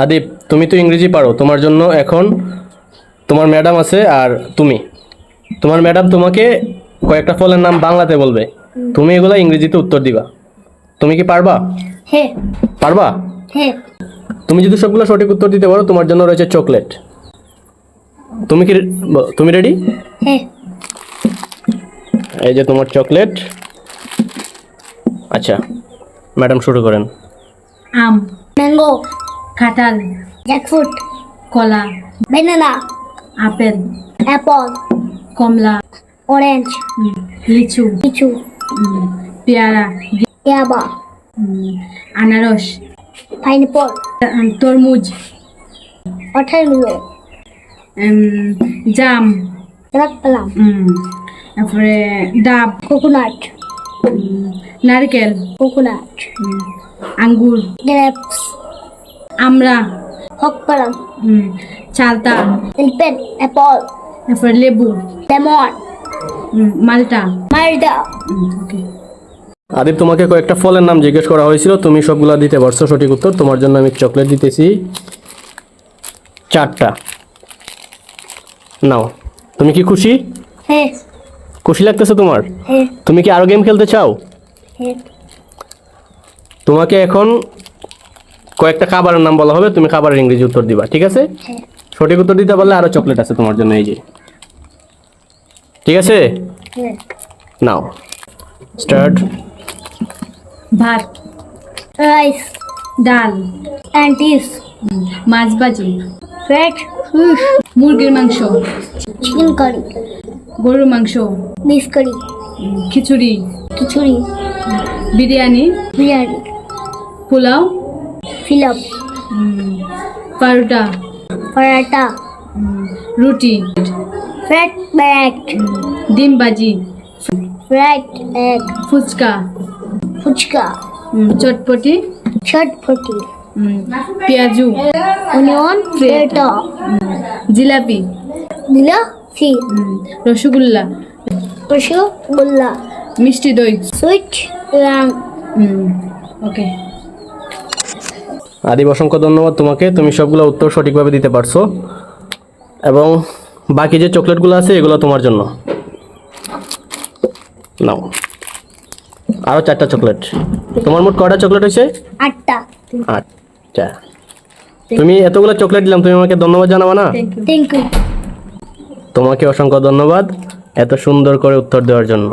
আদিপ, তুমি তো ইংরেজি পারো, তোমার জন্য এখন তোমার ম্যাডাম আছে আর তুমি। তোমার ম্যাডাম তোমাকে কয়েকটা ফলের নাম বাংলাতে বলবে, তুমি এগুলা ইংরেজিতে উত্তর দিবা। তুমি কি পারবা? হ্যাঁ পারবা? হ্যাঁ তুমি যদি সবগুলো সঠিক উত্তর দিতে পারো, তোমার জন্য রয়েছে চকলেট। তুমি কি তুমি রেডি? হ্যাঁ এই যে তোমার চকলেট। আচ্ছা, ম্যাডাম শুরু করেন। আম, ম্যাঙ্গো কাঁঠাল, জ্যাকফ্রুট কলা, ব্যানানা আপেল, অ্যাপল কমলা, অরেঞ্জ লিচু, লিচু পেয়ারা, ইয়াবা আনারস, পাইনঅ্যাপল তরমুজ, ওয়াটারমেলন জাম, রাখলাম তারপরে ডাব, কোকোনাট নারকেল, কোকোনাট আঙ্গুর, গ্রেপস আমরা, হকপালাম চালতা, এলিফ্যান্ট অ্যাপল তারপরে লেবু, লেমন মালটা। মালটা ওকে, আদিপ, তোমাকে কয়েকটা ফলের নাম জিজ্ঞেস করা হয়েছিল, তুমি সবগুলা দিতে পারছো সঠিক উত্তর। তোমার জন্য আমি চকলেট দিতেছি 4টা। নাও। তুমি কি খুশি? হ্যাঁ খুশি লাগতেছে তোমার? হ্যাঁ তুমি কি আরো গেম খেলতে চাও? হ্যাঁ তোমাকে এখন কয়েকটা খাবারের নাম বলা হবে, তুমি খাবারের ইংরেজি উত্তর দিবা, ঠিক আছে? হ্যাঁ সঠিক উত্তর দিতে পারলে আরো চকলেট আছে তোমার জন্য, এই যে। ঠিক আছে, হ্যাঁ নাও স্টার্ট। ভাত, রাইস ডাল, অ্যান্টিস মাছ ভাজি, ফ্রেশ ফিশ মুরগির মাংস, চিকেন কারি গরুর মাংস, বিফ কারি খিচুড়ি, খিচুড়ি বিরিয়ানি, বিরিয়ানি পোলাও, ফিলাপ পারোটা, পরাটা রুটি, ফ্রাইড ব্রেড ডিম ভাজি, ফ্রাইড এগ ফুচকা, ফুচকা চটপটি, চটপটি পেঁয়াজু, অনিয়ন পেটা জিলাপি, জিলাপি রসগোল্লা, রসগোল্লা মিষ্টি দই। সুইট রাং ওকে, আদিব, অসংখ্য ধন্যবাদ তোমাকে, তুমি সবগুলো উত্তর সঠিকভাবে দিতে পারছো। এবং বাকি যে চকলেটগুলো আছে এগুলো তোমার জন্য। নাও, আরো 4টা চকলেট। তোমার মোট কয়টা চকলেট হয়েছে? 8টা 8টা। তুমি এতগুলো চকলেট দিলাম, তুমি আমাকে ধন্যবাদ জানাবা না? থ্যাংক ইউ তোমাকে অসংখ্য ধন্যবাদ এত সুন্দর করে উত্তর দেওয়ার জন্য।